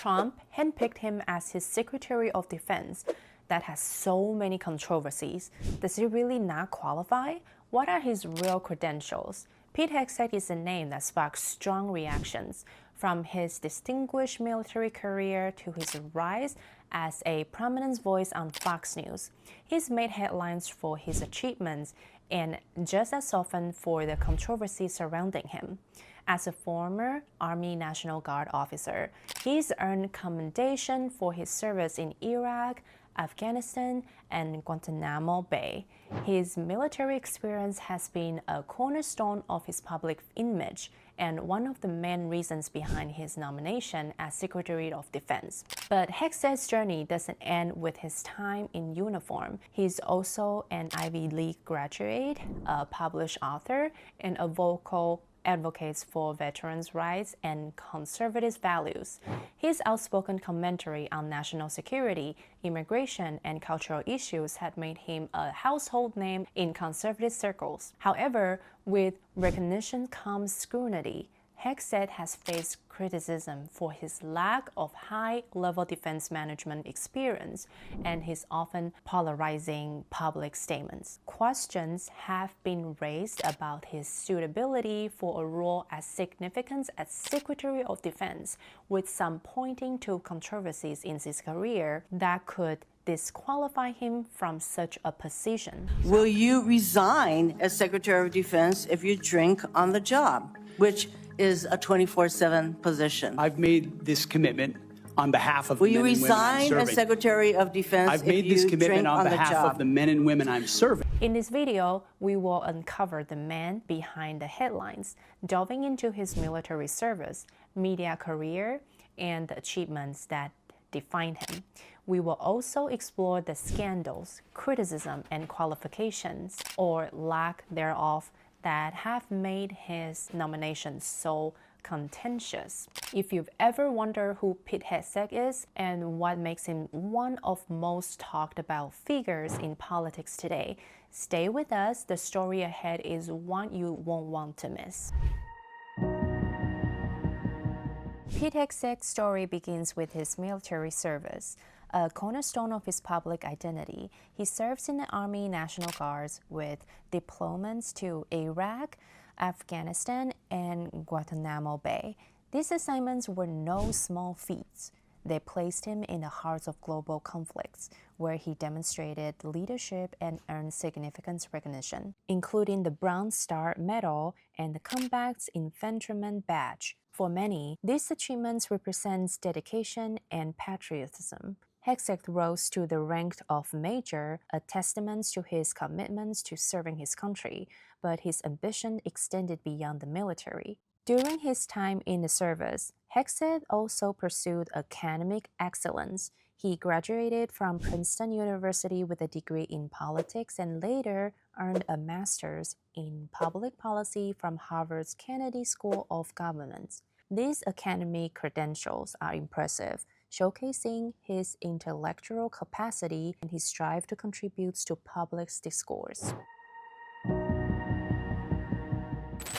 Trump handpicked him as his Secretary of Defense that has so many controversies. Does he really not qualify? What are his real credentials? Pete Hegseth is a name that sparks strong reactions. From his distinguished military career to his rise as a prominent voice on Fox News, he's made headlines for his achievements and just as often for the controversies surrounding him. As a former Army National Guard officer, he's earned commendation for his service in Iraq, Afghanistan, and Guantanamo Bay. His military experience has been a cornerstone of his public image and one of the main reasons behind his nomination as Secretary of Defense. But Hegseth's journey doesn't end with his time in uniform. He's also an Ivy League graduate, a published author, and a vocal advocates for veterans' rights and conservative values. His outspoken commentary on national security, immigration, and cultural issues had made him a household name in conservative circles. However, with recognition comes scrutiny. Hegseth has faced criticism for his lack of high-level defense management experience and his often polarizing public statements. Questions have been raised about his suitability for a role as significant as Secretary of Defense, with some pointing to controversies in his career that could disqualify him from such a position. Will you resign as Secretary of Defense if you drink on the job, which is a 24/7 position? I've made this commitment on behalf of Will the you men and women I'm resign serving. as Secretary of Defense I've if made this you commitment drink on on the behalf job? of the men and women I'm serving. In this video, we will uncover the man behind the headlines, delving into his military service, media career, and the achievements that defined him. We will also explore the scandals, criticism, and qualifications, or lack thereof, that have made his nomination so contentious. If you've ever wondered who Pete Hegseth is and what makes him one of most talked about figures in politics today, stay with us. The story ahead is one you won't want to miss. Pete Hegseth's story begins with his military service, a cornerstone of his public identity. He serves in the Army National Guards with deployments to Iraq, Afghanistan, and Guantanamo Bay. These assignments were no small feats. They placed him in the heart of global conflicts, where he demonstrated leadership and earned significant recognition, including the Bronze Star Medal and the Combat Infantryman Badge. For many, these achievements represent dedication and patriotism. Hegseth rose to the rank of Major, a testament to his commitments to serving his country, but his ambition extended beyond the military. During his time in the service, Hegseth also pursued academic excellence. He graduated from Princeton University with a degree in politics and later earned a master's in public policy from Harvard's Kennedy School of Government. These academic credentials are impressive, showcasing his intellectual capacity and his drive to contribute to public discourse.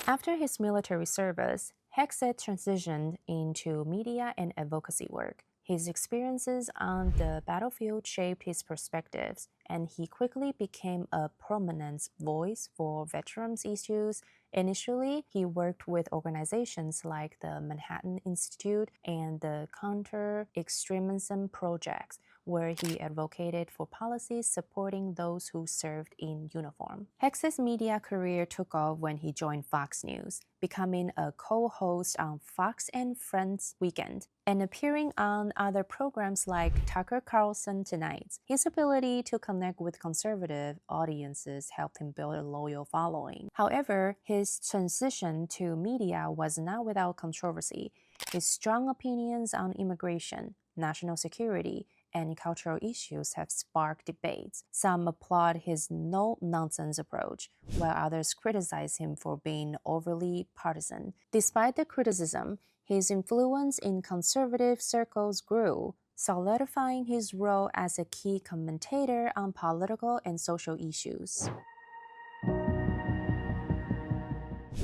After his military service, Hegseth transitioned into media and advocacy work. His experiences on the battlefield shaped his perspectives, and he quickly became a prominent voice for veterans issues. Initially, he worked with organizations like the Manhattan Institute and the Counter-Extremism Project, where he advocated for policies supporting those who served in uniform. Hegseth's media career took off when he joined Fox News, becoming a co-host on Fox and Friends Weekend and appearing on other programs like Tucker Carlson Tonight. His ability to connect with conservative audiences helped him build a loyal following. However, his transition to media was not without controversy. His strong opinions on immigration, national security, and cultural issues have sparked debates. Some applaud his no-nonsense approach, while others criticize him for being overly partisan. Despite the criticism, his influence in conservative circles grew, solidifying his role as a key commentator on political and social issues.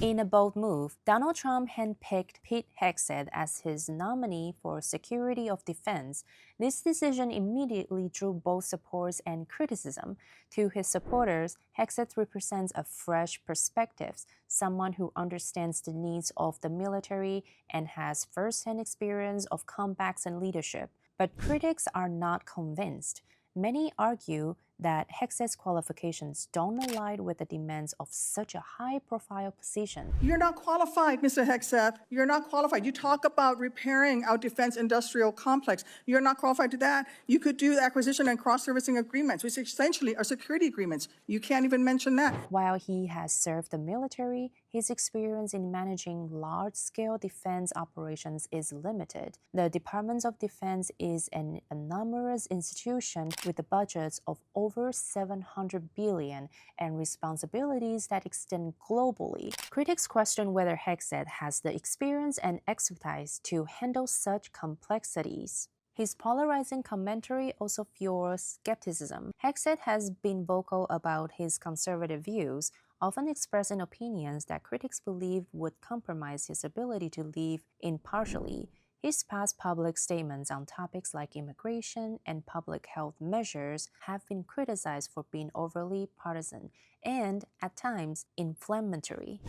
In a bold move, Donald Trump handpicked Pete Hegseth as his nominee for Secretary of Defense. This decision immediately drew both support and criticism. To his supporters, Hegseth represents a fresh perspective, someone who understands the needs of the military and has first-hand experience of combats and leadership. But critics are not convinced. Many argue that Hegseth's qualifications don't align with the demands of such a high-profile position. You're not qualified, Mr. Hegseth. You're not qualified. You talk about repairing our defense industrial complex. You're not qualified to that. You could do acquisition and cross-servicing agreements, which essentially are security agreements. You can't even mention that. While he has served the military, his experience in managing large-scale defense operations is limited. The Department of Defense is an enormous institution with budgets of over $700 billion and responsibilities that extend globally. Critics question whether Hegseth has the experience and expertise to handle such complexities. His polarizing commentary also fuels skepticism. Hegseth has been vocal about his conservative views, often expressing opinions that critics believe would compromise his ability to live impartially. His past public statements on topics like immigration and public health measures have been criticized for being overly partisan and, at times, inflammatory.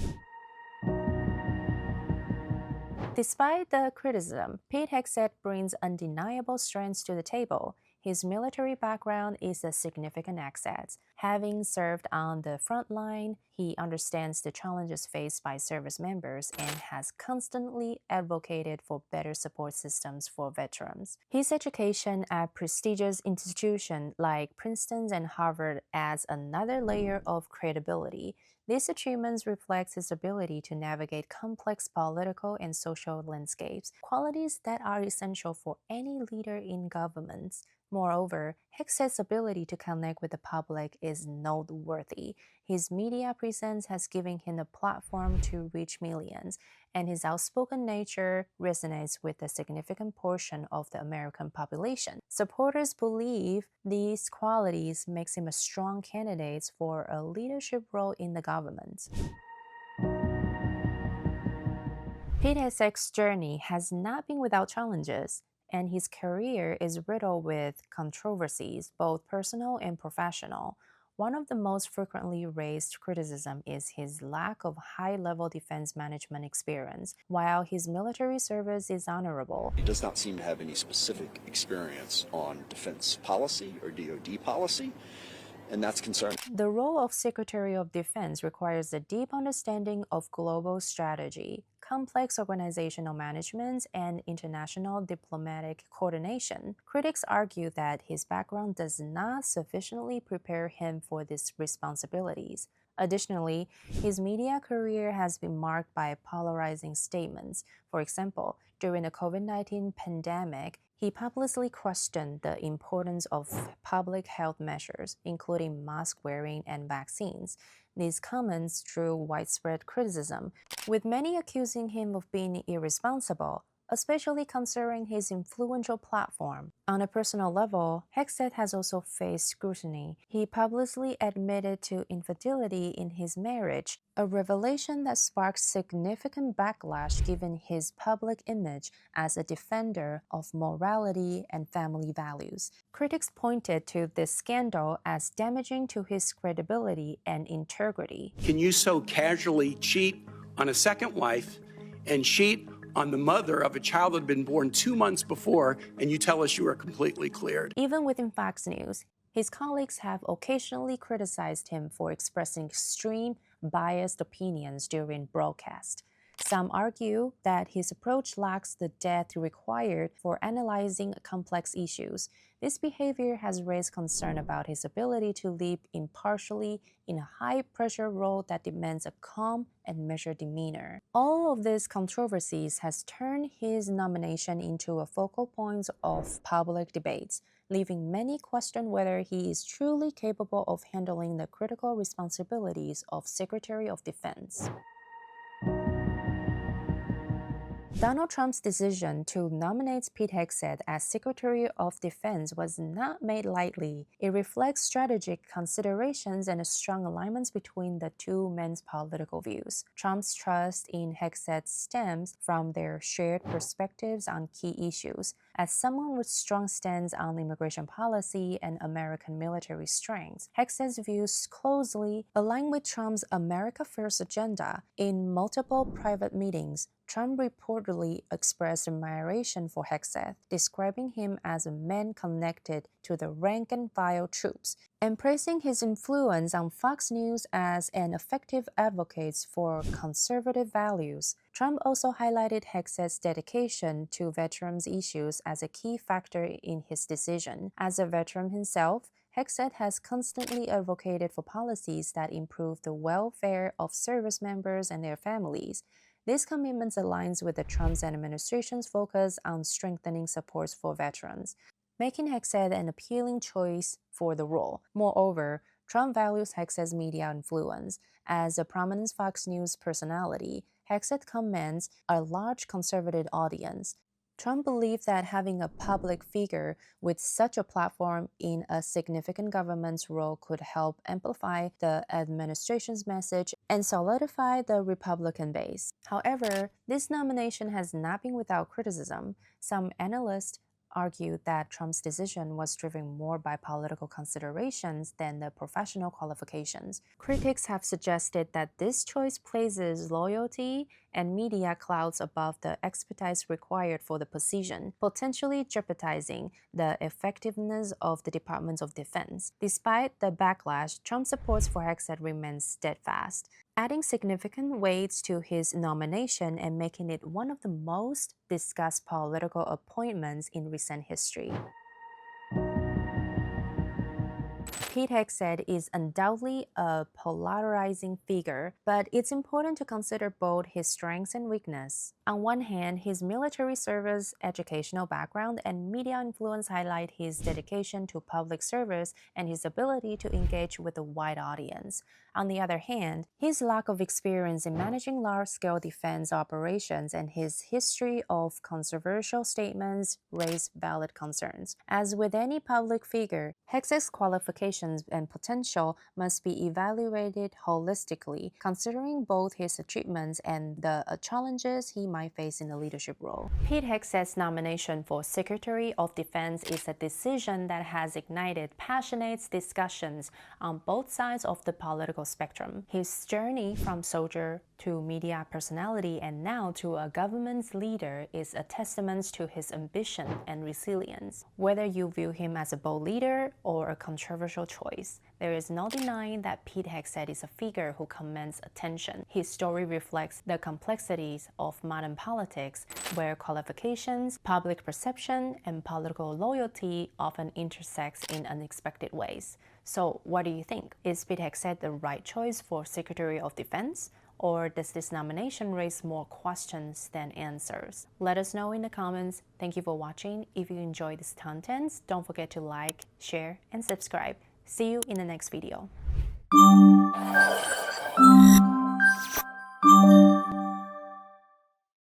Despite the criticism, Pete Hegseth brings undeniable strengths to the table. His military background is a significant asset. Having served on the front line, he understands the challenges faced by service members and has constantly advocated for better support systems for veterans. His education at prestigious institutions like Princeton and Harvard adds another layer of credibility. These achievements reflect his ability to navigate complex political and social landscapes, qualities that are essential for any leader in government. Moreover, Hegseth's ability to connect with the public is noteworthy. His media presence has given him a platform to reach millions, and his outspoken nature resonates with a significant portion of the American population. Supporters believe these qualities makes him a strong candidate for a leadership role in the government. Pete Hegseth's journey has not been without challenges, and his career is riddled with controversies, both personal and professional. One of the most frequently raised criticism is his lack of high-level defense management experience. While his military service is honorable, he does not seem to have any specific experience on defense policy or DoD policy, and that's concerning. The role of Secretary of Defense requires a deep understanding of global strategy, complex organizational management, and international diplomatic coordination. Critics argue that his background does not sufficiently prepare him for these responsibilities. Additionally, his media career has been marked by polarizing statements. For example, during the COVID-19 pandemic, he publicly questioned the importance of public health measures, including mask wearing and vaccines. These comments drew widespread criticism, with many accusing him of being irresponsible, especially considering his influential platform. On a personal level, Hegseth has also faced scrutiny. He publicly admitted to infidelity in his marriage, a revelation that sparked significant backlash given his public image as a defender of morality and family values. Critics pointed to this scandal as damaging to his credibility and integrity. Can you so casually cheat on a second wife and cheat on the mother of a child that had been born 2 months before, and you tell us you are completely cleared? Even within Fox News, his colleagues have occasionally criticized him for expressing extreme, biased opinions during broadcast. Some argue that his approach lacks the depth required for analyzing complex issues. This behavior has raised concern about his ability to lead impartially in a high-pressure role that demands a calm and measured demeanor. All of these controversies has turned his nomination into a focal point of public debates, leaving many question whether he is truly capable of handling the critical responsibilities of Secretary of Defense. Donald Trump's decision to nominate Pete Hegseth as Secretary of Defense was not made lightly. It reflects strategic considerations and strong alignments between the two men's political views. Trump's trust in Hegseth stems from their shared perspectives on key issues. As someone with strong stance on immigration policy and American military strength, Hegseth's views closely align with Trump's America First agenda. In multiple private meetings, Trump reportedly expressed admiration for Hegseth, describing him as a man connected to the rank-and-file troops, and praising his influence on Fox News as an effective advocate for conservative values. Trump also highlighted Hegseth's dedication to veterans' issues as a key factor in his decision. As a veteran himself, Hegseth has constantly advocated for policies that improve the welfare of service members and their families. These commitments aligns with the Trump administration's focus on strengthening supports for veterans, making Hegseth an appealing choice for the role. Moreover, Trump values Hegseth's media influence. As a prominent Fox News personality, Hegseth commands a large conservative audience. Trump believed that having a public figure with such a platform in a significant government role could help amplify the administration's message and solidify the Republican base. However, this nomination has not been without criticism. Some analysts argued that Trump's decision was driven more by political considerations than the professional qualifications. Critics have suggested that this choice places loyalty and media clouds above the expertise required for the position, potentially jeopardizing the effectiveness of the Department of Defense. Despite the backlash, Trump's support for Hegseth remains steadfast, adding significant weight to his nomination and making it one of the most discussed political appointments in recent history. Pete Hegseth is undoubtedly a polarizing figure, but it's important to consider both his strengths and weaknesses. On one hand, his military service, educational background, and media influence highlight his dedication to public service and his ability to engage with a wide audience. On the other hand, his lack of experience in managing large-scale defense operations and his history of controversial statements raise valid concerns. As with any public figure, Hegseth's qualifications and potential must be evaluated holistically, considering both his achievements and the challenges he might face in a leadership role. Pete Hegseth's nomination for Secretary of Defense is a decision that has ignited passionate discussions on both sides of the political spectrum. His journey from soldier to media personality and now to a government leader is a testament to his ambition and resilience. Whether you view him as a bold leader or a controversial choice, there is no denying that Pete Hegseth is a figure who commands attention. His story reflects the complexities of modern politics, where qualifications, public perception, and political loyalty often intersect in unexpected ways. So, what do you think? Is Pete Hegseth the right choice for Secretary of Defense? Or does this nomination raise more questions than answers? Let us know in the comments. Thank you for watching. If you enjoyed this content, don't forget to like, share, and subscribe. See you in the next video.